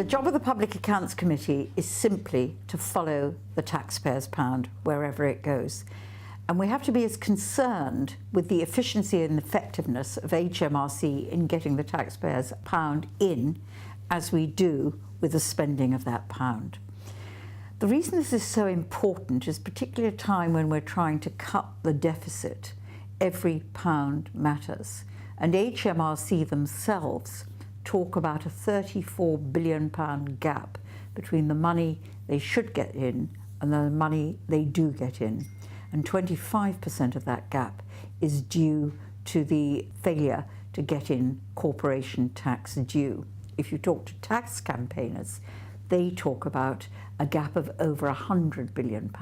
job of the Public Accounts Committee is simply to follow the taxpayer's pound wherever it goes. And we have to be as concerned with the efficiency and effectiveness of HMRC in getting the taxpayer's pound in as we do with the spending of that pound. The reason this is so important is particularly a time when we're trying to cut the deficit. Every pound matters. And HMRC themselves talk about a £34 billion gap between the money they should get in and the money they do get in. And 25% of that gap is due to the failure to get in corporation tax due. If you talk to tax campaigners, they talk about a gap of over £100 billion.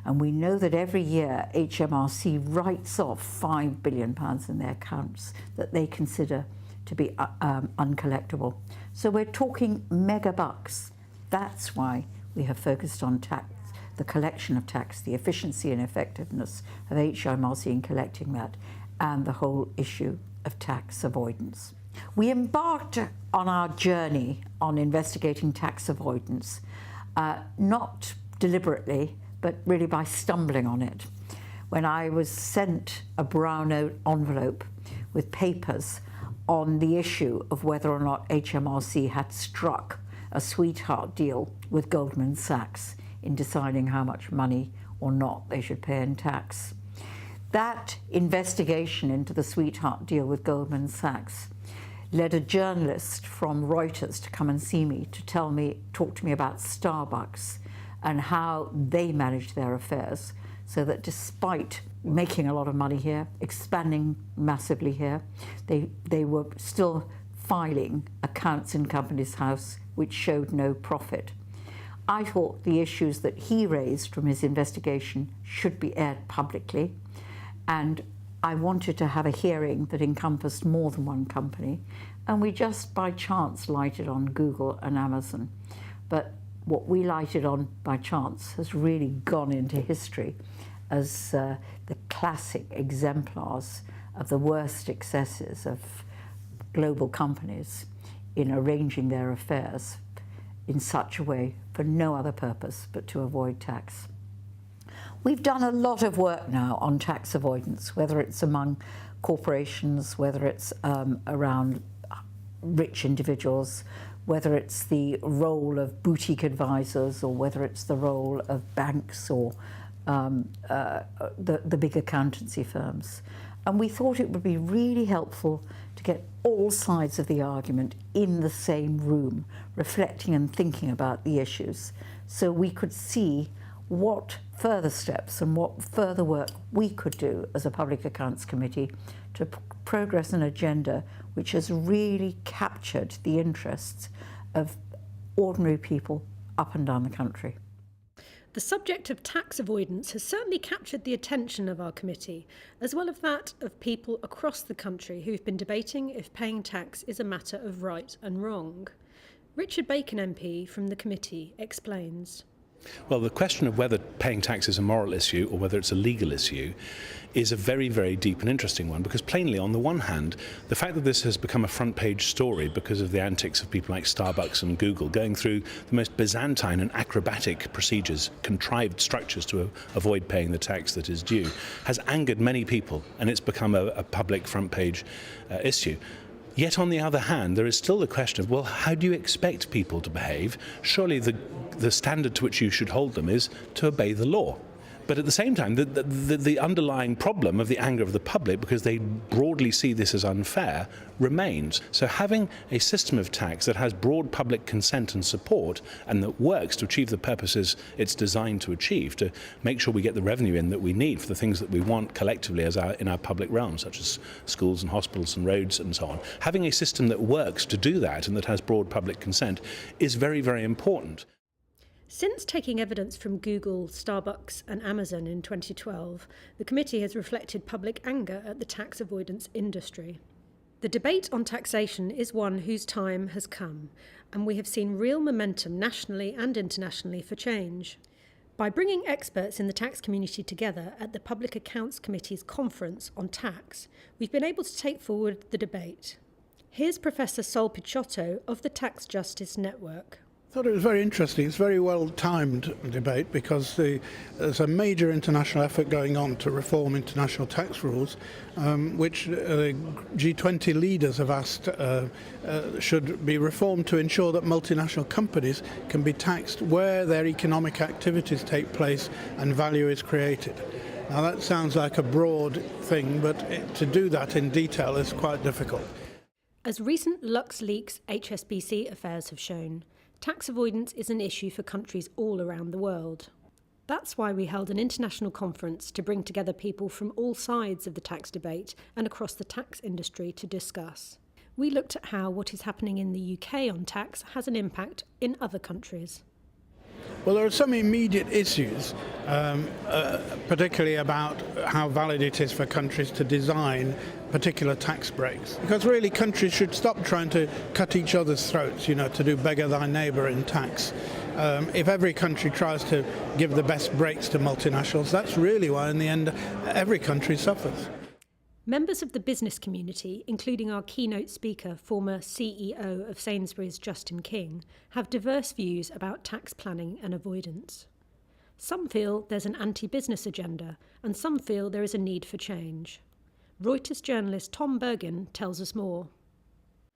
And we know that every year HMRC writes off £5 billion in their accounts that they consider to be uncollectible. So we're talking mega bucks. That's why we have focused on tax, the collection of tax, the efficiency and effectiveness of HMRC in collecting that, and the whole issue of tax avoidance. We embarked on our journey on investigating tax avoidance, not deliberately, but really by stumbling on it. When I was sent a brown envelope with papers on the issue of whether or not HMRC had struck a sweetheart deal with Goldman Sachs in deciding how much money or not they should pay in tax. That investigation into the sweetheart deal with Goldman Sachs led a journalist from Reuters to come and see me to talk to me about Starbucks and how they managed their affairs, so that despite making a lot of money here, expanding massively here, they were still filing accounts in Companies House which showed no profit. I thought the issues that he raised from his investigation should be aired publicly, and I wanted to have a hearing that encompassed more than one company, and we just by chance lighted on Google and Amazon. But what we lighted on by chance has really gone into history as the classic exemplars of the worst excesses of global companies in arranging their affairs in such a way for no other purpose but to avoid tax. We've done a lot of work now on tax avoidance, whether it's among corporations, whether it's around rich individuals, whether it's the role of boutique advisors, or whether it's the role of banks or the big accountancy firms. And we thought it would be really helpful to get all sides of the argument in the same room, reflecting and thinking about the issues, so we could see what further steps and what further work we could do as a Public Accounts Committee to progress an agenda which has really captured the interests of ordinary people up and down the country. The subject of tax avoidance has certainly captured the attention of our committee, as well as that of people across the country who've been debating if paying tax is a matter of right and wrong. Richard Bacon MP from the committee explains. Well, the question of whether paying tax is a moral issue or whether it's a legal issue is a very, very deep and interesting one, because plainly, on the one hand, the fact that this has become a front page story because of the antics of people like Starbucks and Google going through the most Byzantine and acrobatic procedures, contrived structures to avoid paying the tax that is due, has angered many people, and it's become a public front page issue. Yet on the other hand, there is still the question of, well, how do you expect people to behave? Surely the standard to which you should hold them is to obey the law. But at the same time, the underlying problem of the anger of the public, because they broadly see this as unfair, remains. So having a system of tax that has broad public consent and support, and that works to achieve the purposes it's designed to achieve, to make sure we get the revenue in that we need for the things that we want collectively as in our public realm, such as schools and hospitals and roads and so on. Having a system that works to do that and that has broad public consent is very, very important. Since taking evidence from Google, Starbucks and Amazon in 2012, the committee has reflected public anger at the tax avoidance industry. The debate on taxation is one whose time has come, and we have seen real momentum nationally and internationally for change. By bringing experts in the tax community together at the Public Accounts Committee's conference on tax, we've been able to take forward the debate. Here's Professor Sol Picciotto of the Tax Justice Network. I thought it was very interesting. It's a very well-timed debate because there's a major international effort going on to reform international tax rules, which G20 leaders have asked should be reformed to ensure that multinational companies can be taxed where their economic activities take place and value is created. Now that sounds like a broad thing, but to do that in detail is quite difficult. As recent LuxLeaks HSBC affairs have shown, tax avoidance is an issue for countries all around the world. That's why we held an international conference to bring together people from all sides of the tax debate and across the tax industry to discuss. We looked at how what is happening in the UK on tax has an impact in other countries. Well, there are some immediate issues, particularly about how valid it is for countries to design particular tax breaks. Because really countries should stop trying to cut each other's throats, to do beggar thy neighbour in tax. If every country tries to give the best breaks to multinationals, that's really why in the end every country suffers. Members of the business community, including our keynote speaker, former CEO of Sainsbury's Justin King, have diverse views about tax planning and avoidance. Some feel there's an anti-business agenda, and some feel there is a need for change. Reuters journalist Tom Bergin tells us more.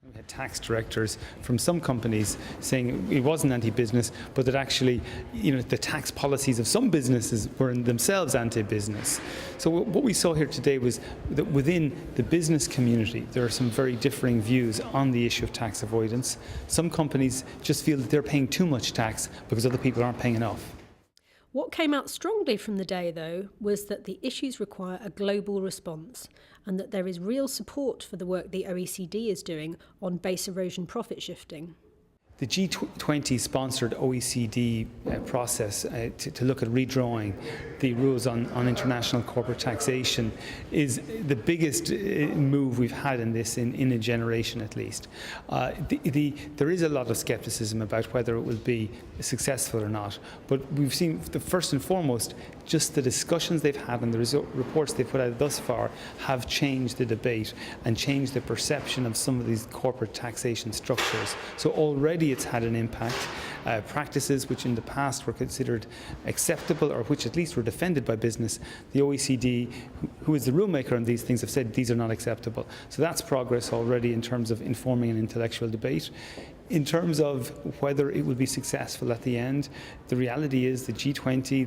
We had tax directors from some companies saying it wasn't anti-business, but that actually, the tax policies of some businesses were in themselves anti-business. So what we saw here today was that within the business community, there are some very differing views on the issue of tax avoidance. Some companies just feel that they're paying too much tax because other people aren't paying enough. What came out strongly from the day, though, was that the issues require a global response and that there is real support for the work the OECD is doing on base erosion profit shifting. The G20 sponsored OECD process to look at redrawing the rules on international corporate taxation is the biggest move we've had in this in a generation at least. There is a lot of scepticism about whether it will be successful or not, but we've seen first and foremost just the discussions they've had and the reports they've put out thus far have changed the debate and changed the perception of some of these corporate taxation structures. So already it's had an impact. Practices which in the past were considered acceptable or which at least were defended by business, the OECD, who is the rulemaker on these things, have said these are not acceptable. So that's progress already in terms of informing an intellectual debate. In terms of whether it will be successful at the end, the reality is the G20,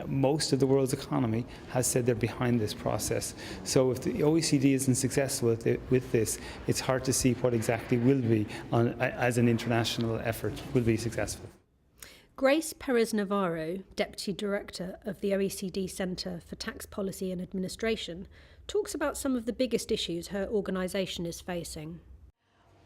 most of the world's economy, has said they're behind this process. So if the OECD isn't successful with this, it's hard to see what exactly will be, as an international effort, will be successful. Grace Perez-Navarro, Deputy Director of the OECD Centre for Tax Policy and Administration, talks about some of the biggest issues her organisation is facing.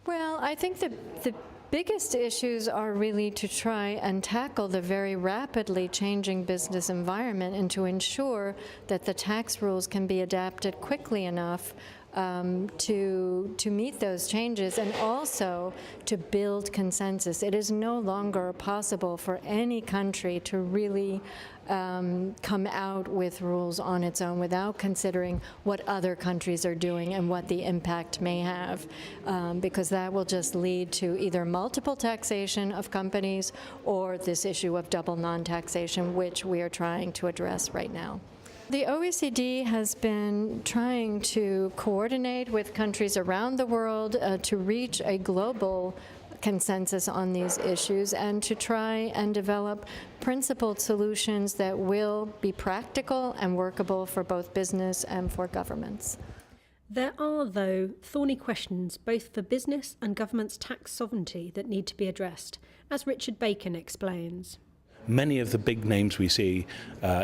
Well, I think the biggest issues are really to try and tackle the very rapidly changing business environment and to ensure that the tax rules can be adapted quickly enough to meet those changes and also to build consensus. It is no longer possible for any country to really come out with rules on its own without considering what other countries are doing and what the impact may have, because that will just lead to either multiple taxation of companies or this issue of double non-taxation, which we are trying to address right now. The OECD has been trying to coordinate with countries around the world to reach a global consensus on these issues and to try and develop principled solutions that will be practical and workable for both business and for governments. There are, though, thorny questions both for business and government's tax sovereignty that need to be addressed, as Richard Bacon explains. Many of the big names we see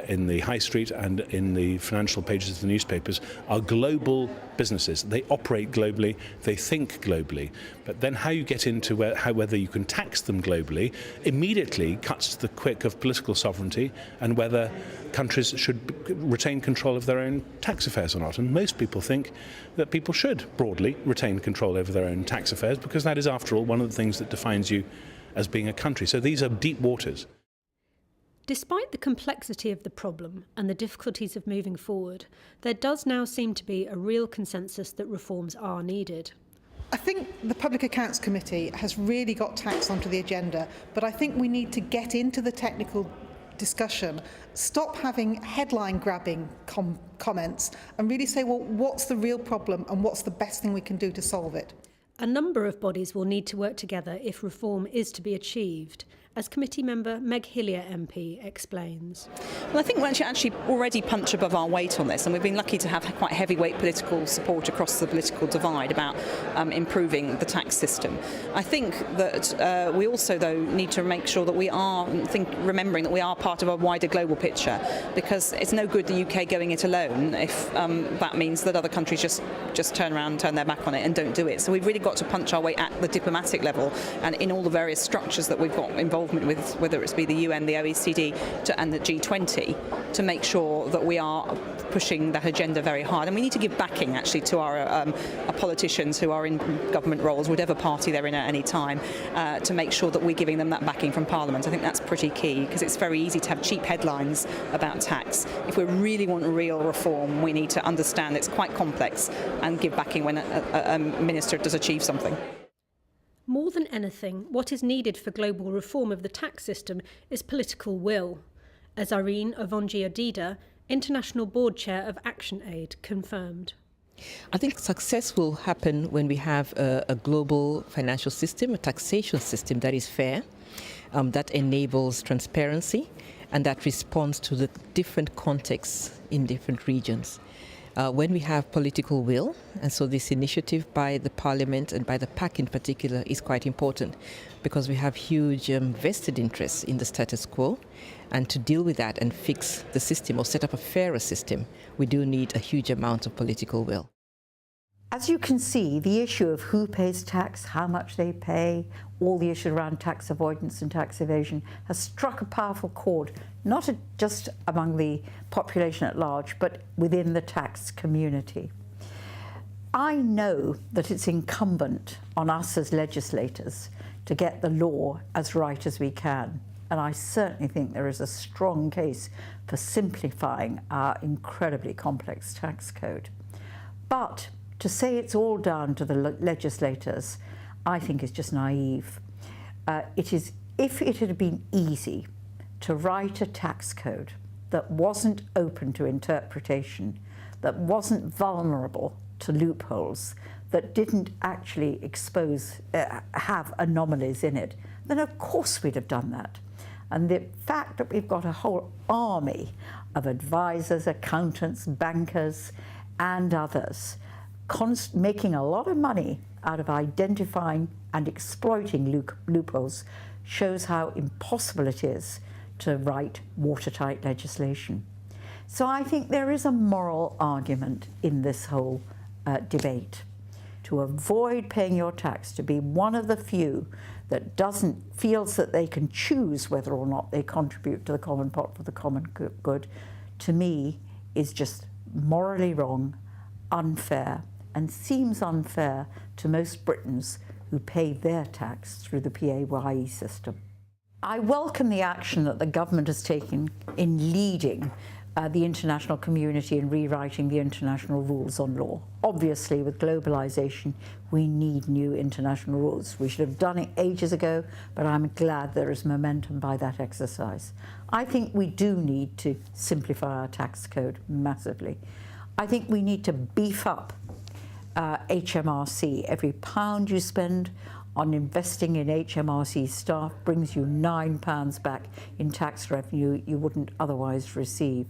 in the high street and in the financial pages of the newspapers are global businesses. They operate globally, they think globally. But then how you get into whether you can tax them globally immediately cuts to the quick of political sovereignty and whether countries should retain control of their own tax affairs or not. And most people think that people should broadly retain control over their own tax affairs because that is, after all, one of the things that defines you as being a country. So these are deep waters. Despite the complexity of the problem and the difficulties of moving forward, there does now seem to be a real consensus that reforms are needed. I think the Public Accounts Committee has really got tax onto the agenda, but I think we need to get into the technical discussion, stop having headline-grabbing comments and really say, well, what's the real problem and what's the best thing we can do to solve it? A number of bodies will need to work together if reform is to be achieved, as committee member Meg Hillier MP explains. Well, I think we're actually already punch above our weight on this, and we've been lucky to have quite heavyweight political support across the political divide about improving the tax system. I think that we also, though, need to make sure that we are remembering that we are part of a wider global picture, because it's no good the UK going it alone if that means that other countries just turn around and turn their back on it and don't do it. So we've really got to punch our weight at the diplomatic level and in all the various structures that we've got involvement with, whether it's be the UN, the OECD and the G20, to make sure that we are pushing that agenda very hard. And we need to give backing actually to our politicians who are in government roles, whatever party they're in at any time, to make sure that we're giving them that backing from Parliament. I think that's pretty key, because it's very easy to have cheap headlines about tax. If we really want real reform, we need to understand it's quite complex and give backing when a minister does achieve something. More than anything, what is needed for global reform of the tax system is political will, as Irene Ovonji-Odida, International Board Chair of ActionAid, confirmed. I think success will happen when we have a global financial system, a taxation system that is fair, that enables transparency, and that responds to the different contexts in different regions. When we have political will, and so this initiative by the Parliament and by the PAC in particular is quite important, because we have huge vested interests in the status quo, and to deal with that and fix the system or set up a fairer system, we do need a huge amount of political will. As you can see, the issue of who pays tax, how much they pay, all the issues around tax avoidance and tax evasion has struck a powerful chord, not just among the population at large, but within the tax community. I know that it's incumbent on us as legislators to get the law as right as we can, and I certainly think there is a strong case for simplifying our incredibly complex tax code. But to say it's all down to the legislators, I think is just naive. If it had been easy to write a tax code that wasn't open to interpretation, that wasn't vulnerable to loopholes, that didn't actually have anomalies in it, then of course we'd have done that. And the fact that we've got a whole army of advisors, accountants, bankers, and others making a lot of money out of identifying and exploiting loopholes shows how impossible it is to write watertight legislation. So I think there is a moral argument in this whole debate. To avoid paying your tax, to be one of the few that feels that they can choose whether or not they contribute to the common pot for the common good, to me is just morally wrong, unfair, and seems unfair to most Britons who pay their tax through the PAYE system. I welcome the action that the government has taken in leading the international community in rewriting the international rules on law. Obviously, with globalisation, we need new international rules. We should have done it ages ago, but I'm glad there is momentum by that exercise. I think we do need to simplify our tax code massively. I think we need to beef up HMRC. Every pound you spend on investing in HMRC staff brings you £9 back in tax revenue you wouldn't otherwise receive.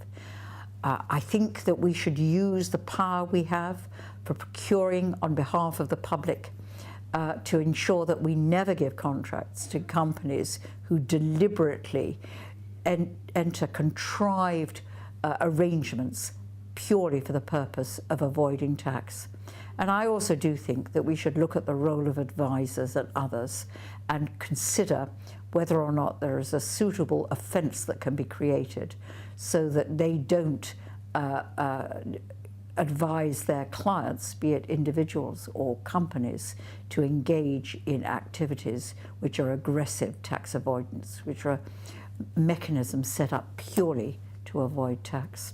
I think that we should use the power we have for procuring on behalf of the public to ensure that we never give contracts to companies who deliberately enter contrived arrangements purely for the purpose of avoiding tax. And I also do think that we should look at the role of advisors and others and consider whether or not there is a suitable offence that can be created so that they don't advise their clients, be it individuals or companies, to engage in activities which are aggressive tax avoidance, which are mechanisms set up purely to avoid tax.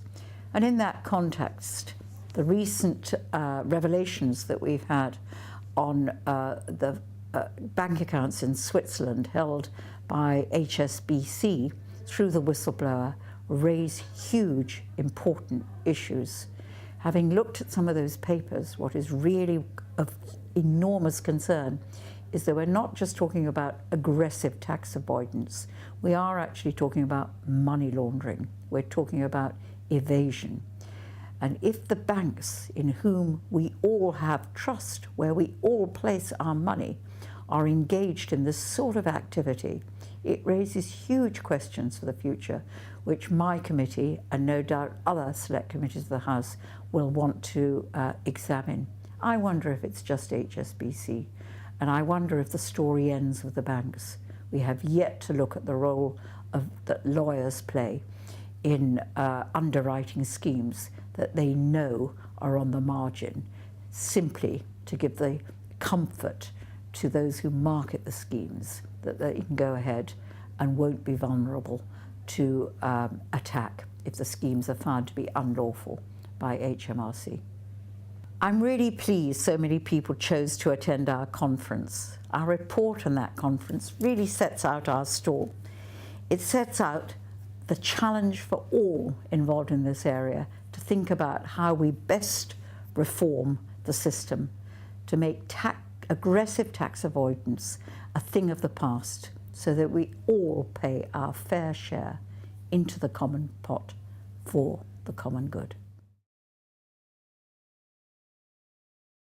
And in that context, the recent revelations that we've had on the bank accounts in Switzerland held by HSBC through the whistleblower raise huge, important issues. Having looked at some of those papers, what is really of enormous concern is that we're not just talking about aggressive tax avoidance. We are actually talking about money laundering. We're talking about evasion. And if the banks in whom we all have trust, where we all place our money, are engaged in this sort of activity, it raises huge questions for the future, which my committee and no doubt other select committees of the House will want to examine. I wonder if it's just HSBC, and I wonder if the story ends with the banks. We have yet to look at the role that lawyers play in underwriting schemes that they know are on the margin, simply to give the comfort to those who market the schemes that they can go ahead and won't be vulnerable to attack if the schemes are found to be unlawful by HMRC. I'm really pleased so many people chose to attend our conference. Our report on that conference really sets out our stall. It sets out the challenge for all involved in this area to think about how we best reform the system to make aggressive tax avoidance a thing of the past, so that we all pay our fair share into the common pot for the common good.